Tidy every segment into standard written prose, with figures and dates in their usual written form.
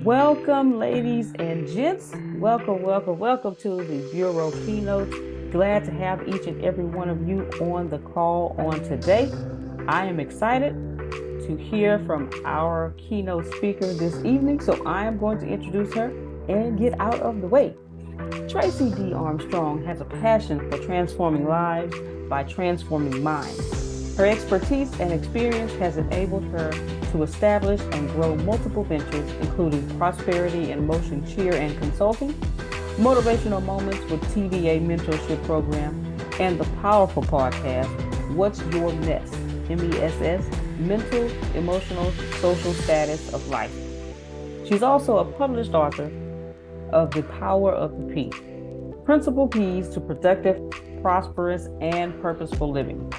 Welcome, ladies and gents. Welcome to the Bureau Keynotes. Glad to have each and every one of you on the call on today. I am excited to hear from our keynote speaker this evening, so I am going to introduce her and get out of the way. Tracey D. Armstrong has a passion for transforming lives by transforming minds. Her expertise and experience has enabled her to establish and grow multiple ventures, including Prosperity in Motion Cheer and Consulting, Motivational Moments with TVA Mentorship Program, and the powerful podcast, What's Your Mess? MESS, Mental, Emotional, Social Status of Life. She's also a published author of The Power of the P, Principal Keys to Productive, Prosperous, and Purposeful Living.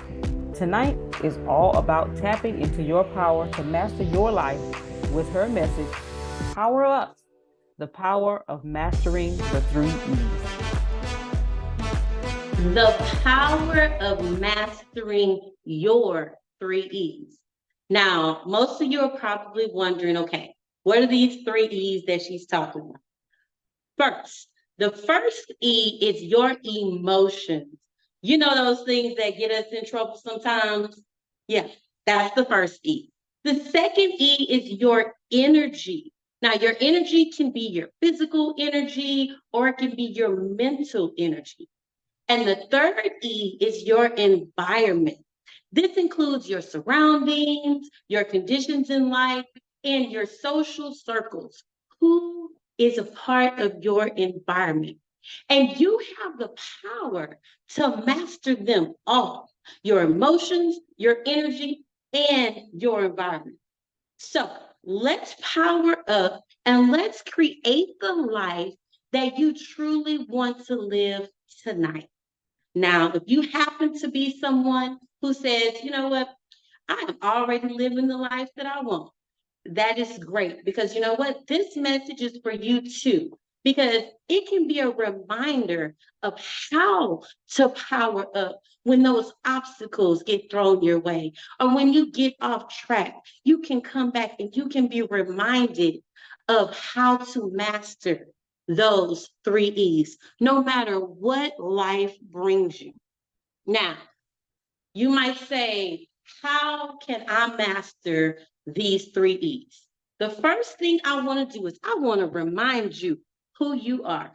Tonight is all about tapping into your power to master your life with her message, Power Up, the power of mastering the 3 E's. The power of mastering your 3 E's. Now, most of you are probably wondering, okay, what are these 3 E's that she's talking about? First, the first E is your emotions. You know those things that get us in trouble sometimes? Yeah, that's the first E. The second E is your energy. Now, your energy can be your physical energy or it can be your mental energy. And the third E is your environment. This includes your surroundings, your conditions in life, and your social circles. Who is a part of your environment? And you have the power to master them all, your emotions, your energy, and your environment. So let's power up and let's create the life that you truly want to live tonight. Now, if you happen to be someone who says, you know what, I am already living the life that I want, that is great, because you know what, this message is for you too, because it can be a reminder of how to power up when those obstacles get thrown your way, or when you get off track. You can come back and you can be reminded of how to master those 3 E's, no matter what life brings you. Now, you might say, how can I master these 3 E's? The first thing I want to do is I want to remind you who you are.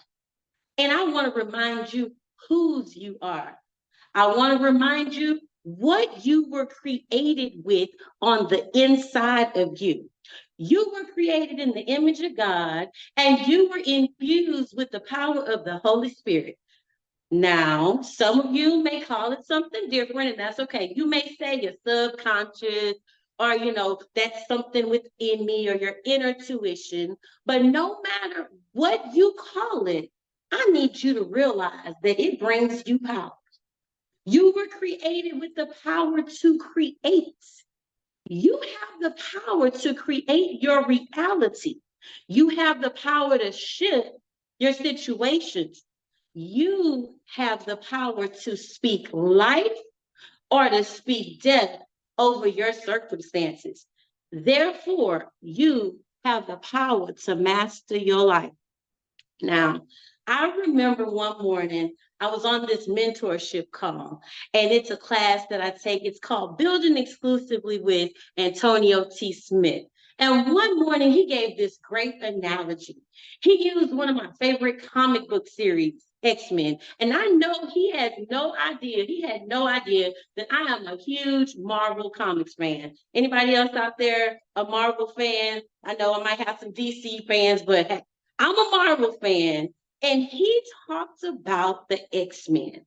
And I want to remind you whose you are. I want to remind you what you were created with on the inside of you. You were created in the image of God, and you were infused with the power of the Holy Spirit. Now, some of you may call it something different, and that's okay. You may say your subconscious, or that's something within me, or your inner tuition. But no matter what you call it, I need you to realize that it brings you power. You were created with the power to create. You have the power to create your reality. You have the power to shift your situations. You have the power to speak life or to speak death over your circumstances. Therefore, you have the power to master your life. Now, I remember one morning I was on this mentorship call, and it's a class that I take. It's called Building Exclusively with Antonio T. Smith. And one morning he gave this great analogy. He used one of my favorite comic book series, X-Men. And I know he had no idea that I am a huge Marvel Comics fan. Anybody else out there a Marvel fan? I know I might have some DC fans, but I'm a Marvel fan. And he talked about the X-Men.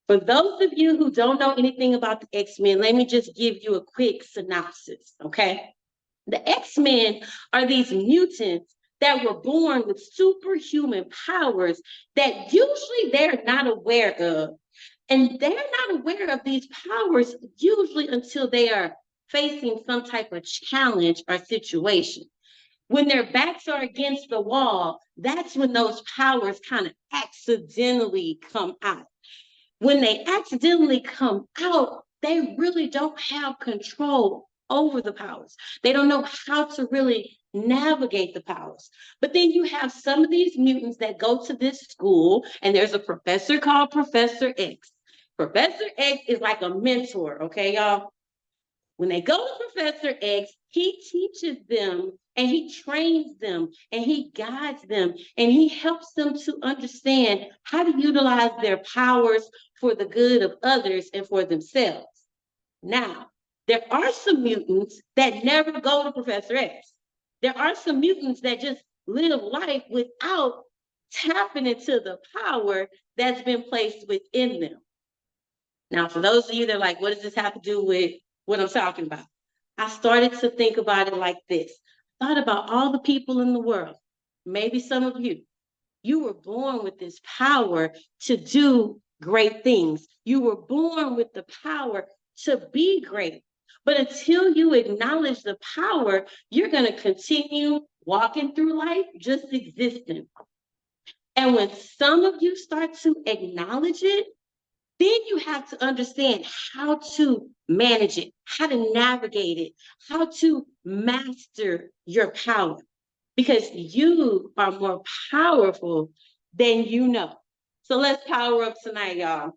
For those of you who don't know anything about the X-Men, let me just give you a quick synopsis, okay? The X-Men are these mutants that were born with superhuman powers that usually they're not aware of. And they're not aware of these powers usually until they are facing some type of challenge or situation. When their backs are against the wall, that's when those powers kind of accidentally come out. When they accidentally come out, they really don't have control over the powers. They don't know how to really navigate the powers. But then you have some of these mutants that go to this school, and there's a professor called Professor X. Professor X is like a mentor, okay, y'all? When they go to Professor X, he teaches them and he trains them and he guides them and he helps them to understand how to utilize their powers for the good of others and for themselves. Now, there are some mutants that never go to Professor X. There are some mutants that just live life without tapping into the power that's been placed within them. Now, for those of you that are like, what does this have to do with what I'm talking about? I started to think about it like this. I thought about all the people in the world, maybe some of you. You were born with this power to do great things. You were born with the power to be great. But until you acknowledge the power, you're going to continue walking through life just existing. And when some of you start to acknowledge it, then you have to understand how to manage it, how to navigate it, how to master your power, because you are more powerful than you know. So let's power up tonight, y'all.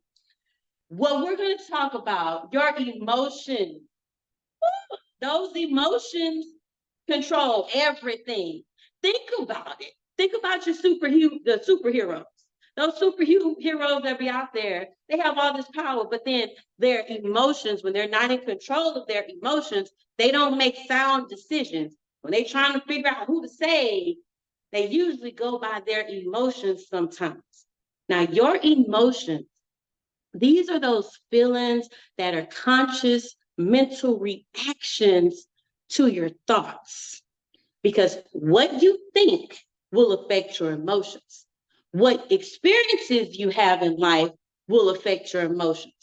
What we're going to talk about, your emotions. Those emotions control everything. Think about it. Think about the superheroes. Those superheroes that be out there, they have all this power, but then their emotions, when they're not in control of their emotions, they don't make sound decisions. When they're trying to figure out who to save, they usually go by their emotions sometimes. Now, your emotions, these are those feelings that are conscious mental reactions to your thoughts. Because what you think will affect your emotions. What experiences you have in life will affect your emotions.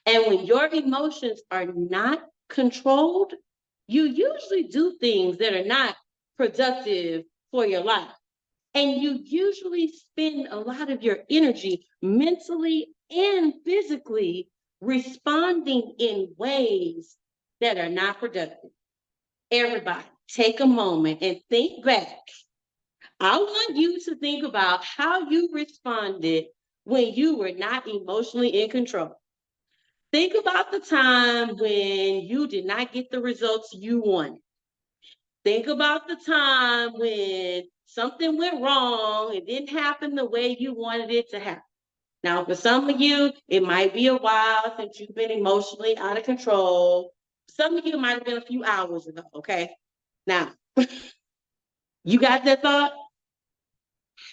And when your emotions are not controlled, you usually do things that are not productive for your life. And you usually spend a lot of your energy mentally and physically responding in ways that are not productive. Everybody, take a moment and think back. I want you to think about how you responded when you were not emotionally in control. Think about the time when you did not get the results you wanted. Think about the time when something went wrong, it didn't happen the way you wanted it to happen. Now, for some of you, it might be a while since you've been emotionally out of control. Some of you might have been a few hours ago, okay? Now, you got that thought?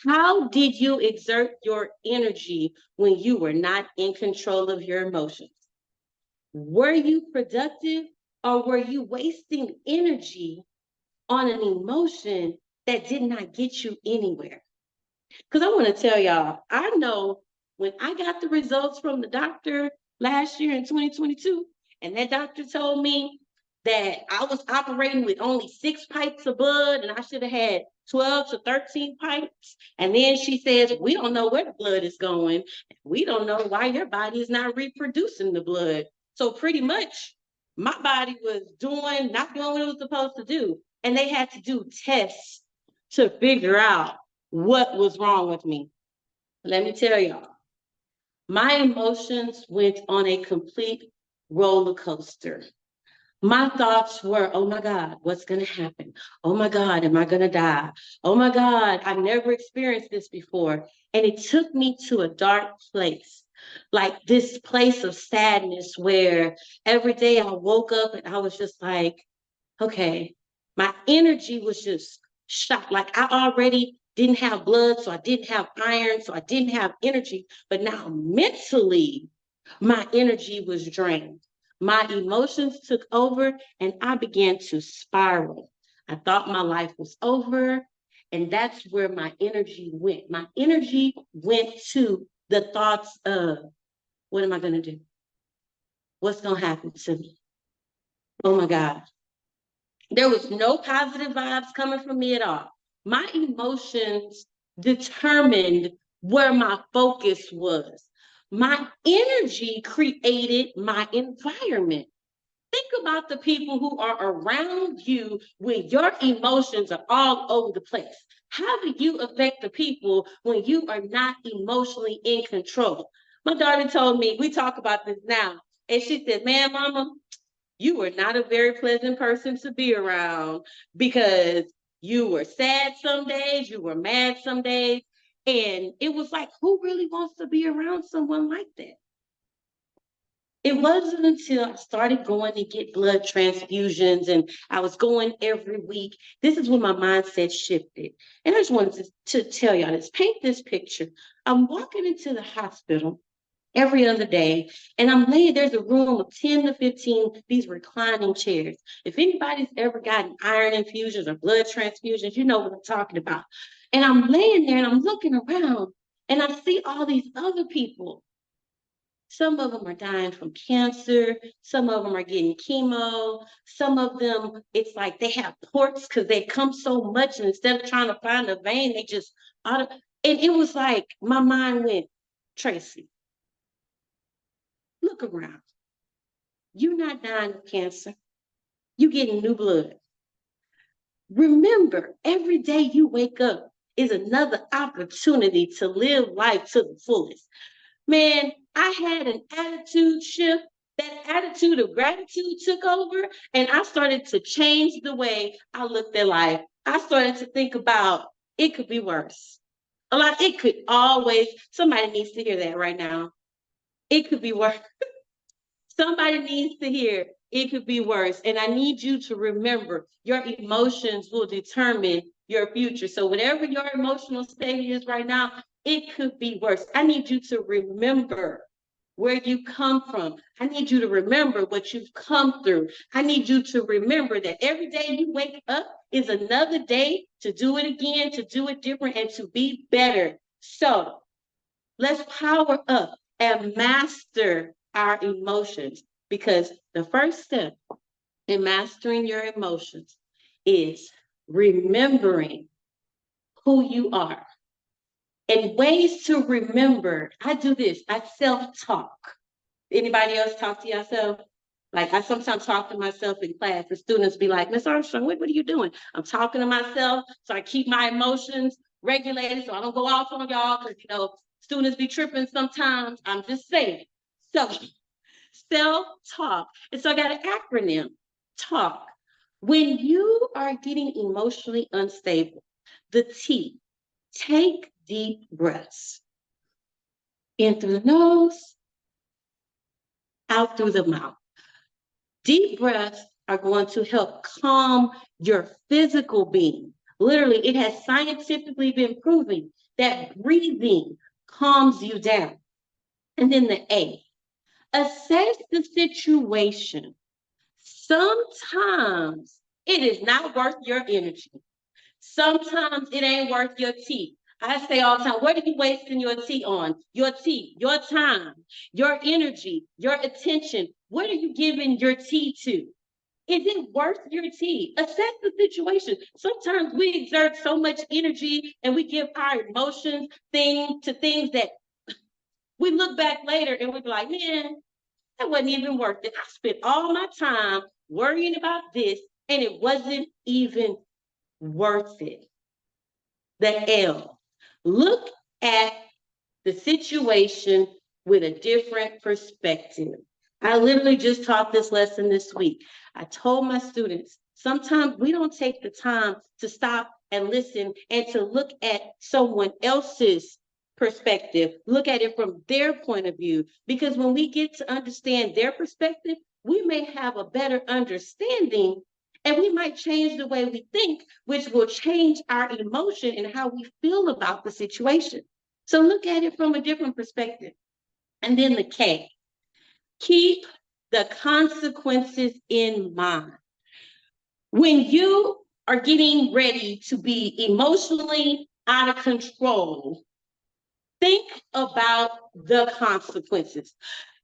How did you exert your energy when you were not in control of your emotions? Were you productive or were you wasting energy on an emotion that did not get you anywhere? Because I want to tell y'all, I know when I got the results from the doctor last year in 2022, and that doctor told me that I was operating with only 6 pipes of blood and I should have had 12 to 13 pipes. And then she says, we don't know where the blood is going. We don't know why your body is not reproducing the blood. So pretty much my body was not doing what it was supposed to do. And they had to do tests to figure out what was wrong with me. Let me tell y'all, my emotions went on a complete roller coaster. My thoughts were, oh my God, what's going to happen? Oh my God, am I going to die? Oh my God, I've never experienced this before. And it took me to a dark place, like this place of sadness where every day I woke up and I was just like, okay, my energy was just shot. Like I already didn't have blood, so I didn't have iron, so I didn't have energy. But now mentally, my energy was drained. My emotions took over and I began to spiral. I thought my life was over. And that's where my energy went. My energy went to the thoughts of, what am I going to do? What's going to happen to me? Oh my God. There was no positive vibes coming from me at all. My emotions determined where my focus was. My energy created my environment. Think about the people who are around you when your emotions are all over the place. How do you affect the people when you are not emotionally in control? My daughter told me, we talk about this now, and she said, man, mama, you were not a very pleasant person to be around because you were sad some days, you were mad some days. And it was like, who really wants to be around someone like that? It wasn't until I started going to get blood transfusions and I was going every week. This is when my mindset shifted. And I just wanted to tell y'all this, paint this picture. I'm walking into the hospital every other day, and I'm laying, there's a room of 10 to 15, these reclining chairs. If anybody's ever gotten iron infusions or blood transfusions, you know what I'm talking about. And I'm laying there and I'm looking around and I see all these other people. Some of them are dying from cancer. Some of them are getting chemo. Some of them, it's like they have ports because they come so much, and instead of trying to find a vein, they just, and it was like, my mind went, Tracey, look around. You're not dying of cancer. You're getting new blood. Remember, every day you wake up is another opportunity to live life to the fullest. Man, I had an attitude shift. That attitude of gratitude took over, and I started to change the way I looked at life. I started to think about it could be worse. It could always, somebody needs to hear that right now. It could be worse. Somebody needs to hear it could be worse. And I need you to remember your emotions will determine your future. So whatever your emotional state is right now, it could be worse. I need you to remember where you come from. I need you to remember what you've come through. I need you to remember that every day you wake up is another day to do it again, to do it different, and to be better. So let's power up and master our emotions, because the first step in mastering your emotions is remembering who you are. And ways to remember, I do this, I self-talk. Anybody else talk to yourself? Like I sometimes talk to myself in class, the students be like, Miss Armstrong, what are you doing? I'm talking to myself, so I keep my emotions regulated so I don't go off on y'all, because students be tripping sometimes. I'm just saying. So self-talk. And so I got an acronym, TALK. When you are getting emotionally unstable, the T, take deep breaths. In through the nose, out through the mouth. Deep breaths are going to help calm your physical being. Literally, it has scientifically been proven that breathing calms you down. And then the A, assess the situation. Sometimes it is not worth your energy. Sometimes it ain't worth your tea. I say all the time, what are you wasting your tea on? Your tea, your time, your energy, your attention. What are you giving your tea to? Is it worth your tea? Assess the situation. Sometimes we exert so much energy and we give our emotions to things that we look back later and we're like, man, that wasn't even worth it. I spent all my time worrying about this and it wasn't even worth it. The L, look at the situation with a different perspective. I literally just taught this lesson this week. I told my students, sometimes we don't take the time to stop and listen and to look at someone else's perspective, look at it from their point of view, because when we get to understand their perspective, we may have a better understanding and we might change the way we think, which will change our emotion and how we feel about the situation. So look at it from a different perspective. And then the K, keep the consequences in mind. When you are getting ready to be emotionally out of control, think about the consequences.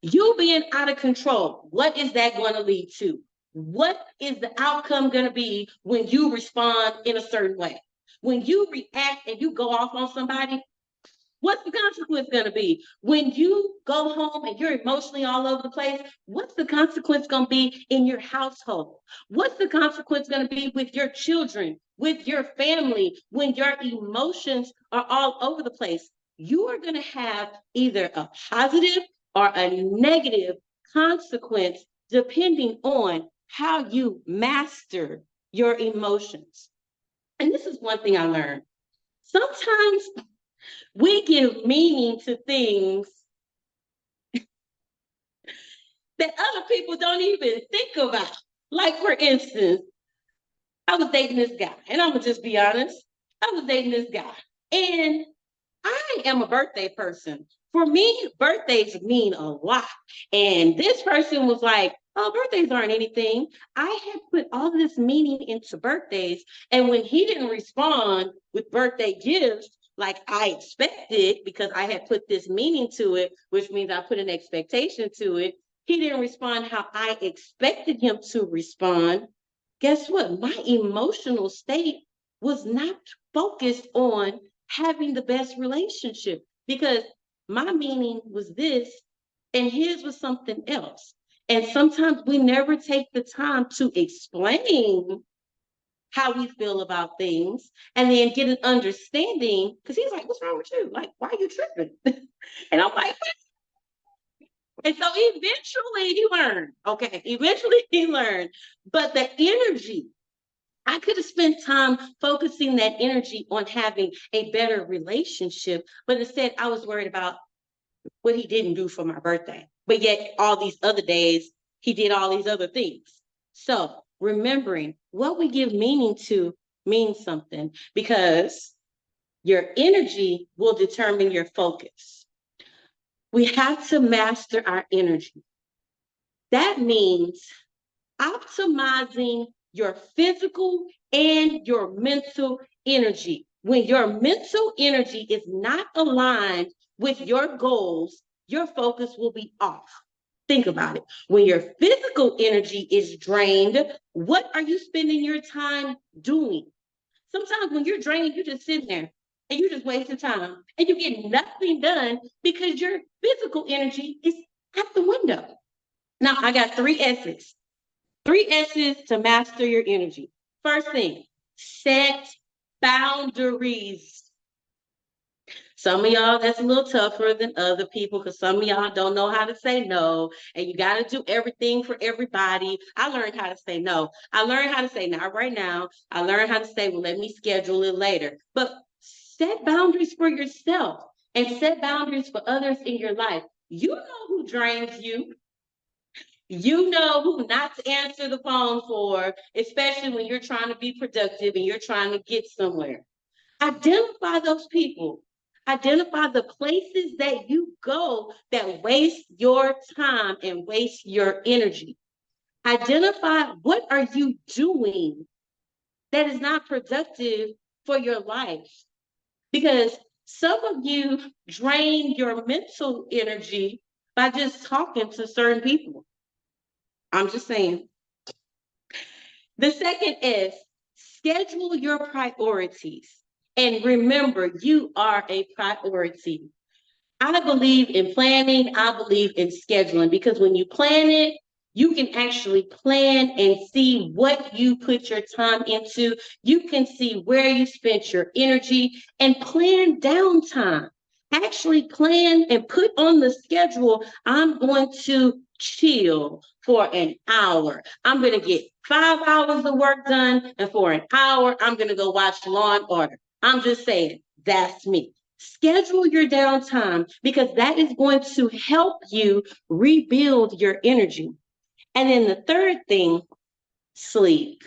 You being out of control, what is that going to lead to? What is the outcome going to be when you respond in a certain way? When you react and you go off on somebody, What's the consequence going to be? When you go home and you're emotionally all over the place, what's the consequence going to be in your household? What's the consequence going to be with your children, with your family, when your emotions are all over the place? You are going to have either a positive or a negative consequence depending on how you master your emotions. And this is one thing I learned. Sometimes we give meaning to things that other people don't even think about. Like, for instance, I was dating this guy, and I'm gonna just be honest. I was dating this guy, and I am a birthday person. For me, birthdays mean a lot. And this person was like, oh, birthdays aren't anything. I had put all this meaning into birthdays. And when he didn't respond with birthday gifts, like I expected, because I had put this meaning to it, which means I put an expectation to it, he didn't respond how I expected him to respond. Guess what? My emotional state was not focused on having the best relationship because my meaning was this and his was something else. And sometimes we never take the time to explain how we feel about things and then get an understanding because he's like, what's wrong with you? Like, why are you tripping? And I'm like, and so eventually he learned. Okay, eventually he learned. But the energy, I could have spent time focusing that energy on having a better relationship, but instead I was worried about what he didn't do for my birthday. But yet all these other days, he did all these other things. So remembering what we give meaning to means something because your energy will determine your focus. We have to master our energy. That means optimizing your physical and your mental energy. When your mental energy is not aligned with your goals, your focus will be off. Think about it. When your physical energy is drained, what are you spending your time doing? Sometimes when you're drained, you just sit there and you just waste your time and you get nothing done because your physical energy is out the window. Now, I got 3 S's. 3 S's to master your energy. First thing, set boundaries. Some of y'all, that's a little tougher than other people because some of y'all don't know how to say no, and you got to do everything for everybody. I learned how to say no. I learned how to say not right now. I learned how to say, well, let me schedule it later. But set boundaries for yourself and set boundaries for others in your life. You know who drains you. You know who not to answer the phone for, especially when you're trying to be productive and you're trying to get somewhere. Identify those people. Identify the places that you go that waste your time and waste your energy. Identify what are you doing that is not productive for your life. Because some of you drain your mental energy by just talking to certain people. I'm just saying. The second is schedule your priorities. And remember, you are a priority. I believe in planning. I believe in scheduling because when you plan it, you can actually plan and see what you put your time into. You can see where you spent your energy and plan downtime. Actually plan and put on the schedule, I'm going to chill for an hour. I'm going to get 5 hours of work done, and for an hour, I'm going to go watch Law and Order. I'm just saying, that's me. Schedule your downtime because that is going to help you rebuild your energy. And then the third thing, sleep.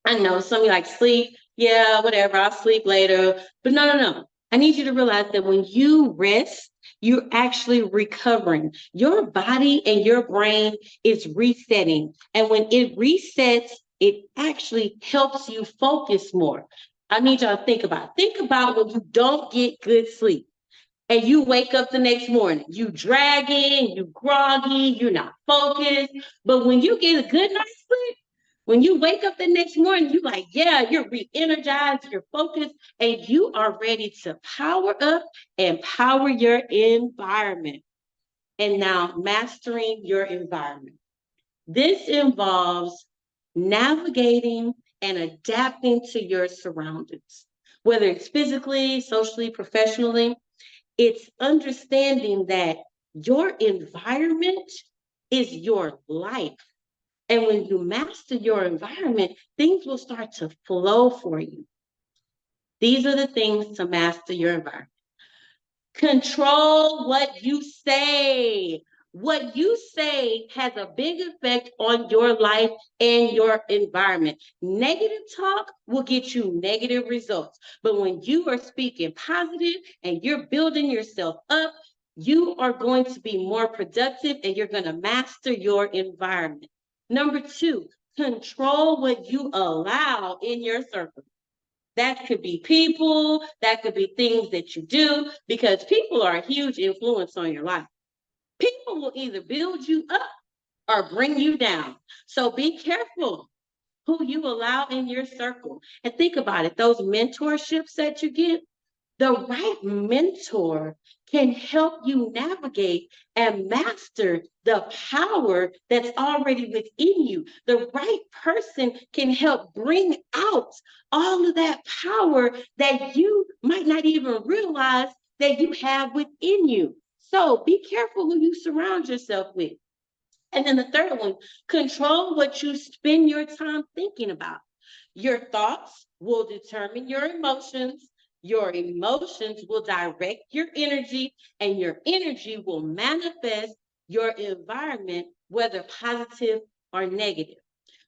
I know some of you like sleep. Yeah, whatever, I'll sleep later. But no. I need you to realize that when you rest, you're actually recovering. Your body and your brain is resetting. And when it resets, it actually helps you focus more. I need y'all to think about it. Think about when you don't get good sleep and you wake up the next morning, you dragging, you groggy, you're not focused. But when you get a good night's sleep, When you wake up the next morning, you're like, yeah, you're re-energized, you're focused, and you are ready to power up and power your environment. And now mastering your environment. This involves navigating and adapting to your surroundings, whether it's physically, socially, professionally. It's understanding that your environment is your life. And when you master your environment, things will start to flow for you. These are the things to master your environment. Control what you say. What you say has a big effect on your life and your environment. Negative talk will get you negative results. But when you are speaking positive and you're building yourself up, you are going to be more productive and you're going to master your environment. Number two, control what you allow in your circle. That could be people, that could be things that you do, because people are a huge influence on your life. People will either build you up or bring you down. So be careful who you allow in your circle. And think about it, those mentorships that you get, the right mentor can help you navigate and master the power that's already within you. The right person can help bring out all of that power that you might not even realize that you have within you. So be careful who you surround yourself with. And then the third one, control what you spend your time thinking about. Your thoughts will determine your emotions. Your emotions will direct your energy, and your energy will manifest your environment, whether positive or negative.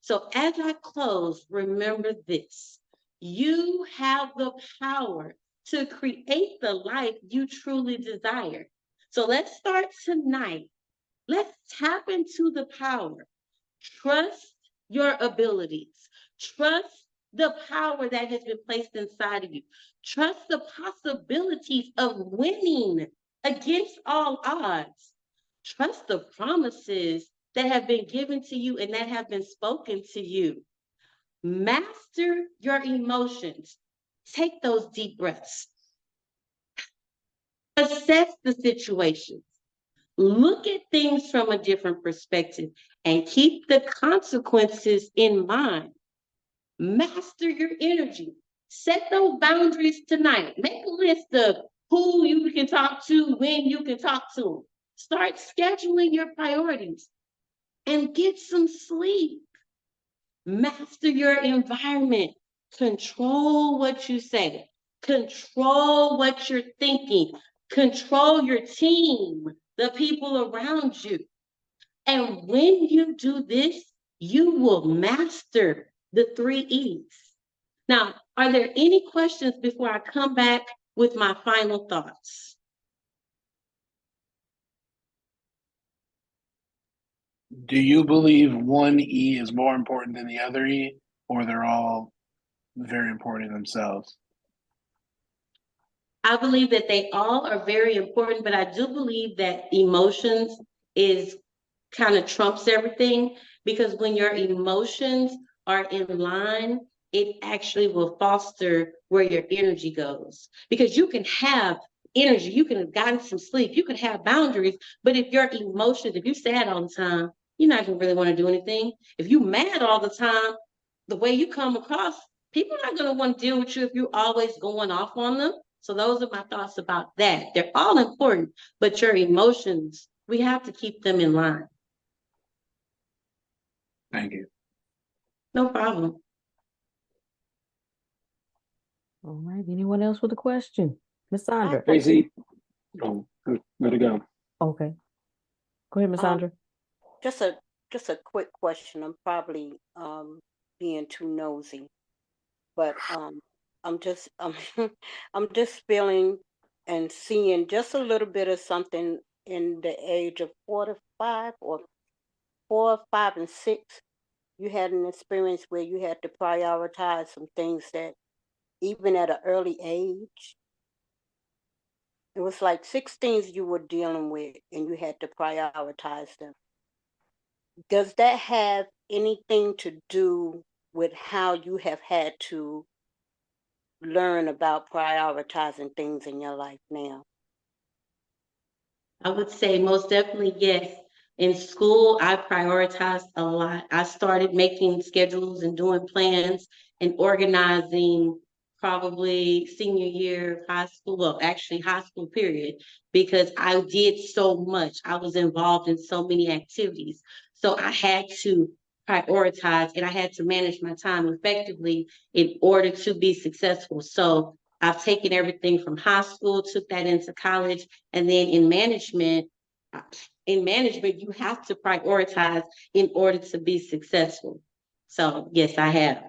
So, as I close, remember this: you have the power to create the life you truly desire. So, let's start tonight. Let's tap into the power. Trust your abilities. Trust the power that has been placed inside of you. Trust the possibilities of winning against all odds. Trust the promises that have been given to you and that have been spoken to you. Master your emotions. Take those deep breaths. Assess the situation. Look at things from a different perspective and keep the consequences in mind. Master your energy. Set those boundaries tonight. Make a list of who you can talk to, when you can talk to them. Start scheduling your priorities and get some sleep. Master your environment. Control what you say. Control what you're thinking. Control your team, the people around you. And when you do this, you will master the 3 E's. Now, are there any questions before I come back with my final thoughts? Do you believe one E is more important than the other E, or they're all very important in themselves? I believe that they all are very important, but I do believe that emotions is kind of trumps everything, because when your emotions are in line, it actually will foster where your energy goes. Because you can have energy, you can have gotten some sleep, you can have boundaries, but if your emotions, if you're sad all the time, you're not gonna really want to do anything. If you're mad all the time, the way you come across, people are not gonna want to deal with you if you're always going off on them. So those are my thoughts about that. They're all important, but your emotions, we have to keep them in line. Thank you. No problem. All right. Anyone else with a question? Miss Sandra. Tracey, oh, good to go. Okay. Go ahead, Miss Sandra. Just a quick question. I'm probably being too nosy, but I'm just I'm just feeling and seeing just a little bit of something in the age of 4 to 5 or 4, 5, and 6. You had an experience where you had to prioritize some things that even at an early age, it was like 6 things you were dealing with and you had to prioritize them. does that have anything to do with how you have had to learn about prioritizing things in your life now? I would say most definitely yes. In school, I prioritized a lot. I started making schedules and doing plans and organizing probably senior year of high school, well, actually high school period, because I did so much. I was involved in so many activities. So I had to prioritize and I had to manage my time effectively in order to be successful. So I've taken everything from high school, took that into college, and then uh, in management, you have to prioritize in order to be successful. So yes, I have.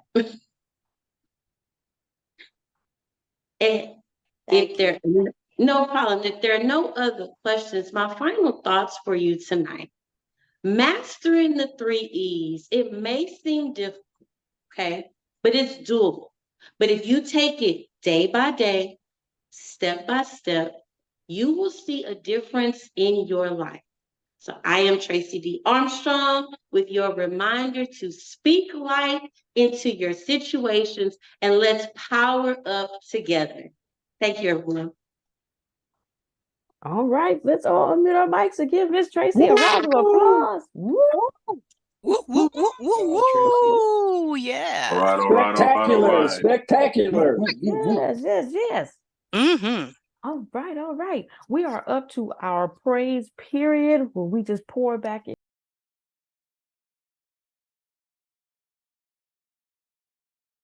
And if Thank you. no problem, if there are no other questions, my final thoughts for you tonight. Mastering the 3 E's, it may seem difficult, okay, but it's doable. But if you take it day by day, step by step, you will see a difference in your life. So I am Tracey D. Armstrong with your reminder to speak life into your situations and let's power up together. Thank you, everyone. All right, let's all unmute our mics and give Miss Tracey a round of applause. Woo! Woo, woo, woo, woo, Tracy. woo. Yeah. All right, all right, all right, all Spectacular, right. spectacular. Yes. Mm-hmm. All right. We are up to our praise period where we just pour back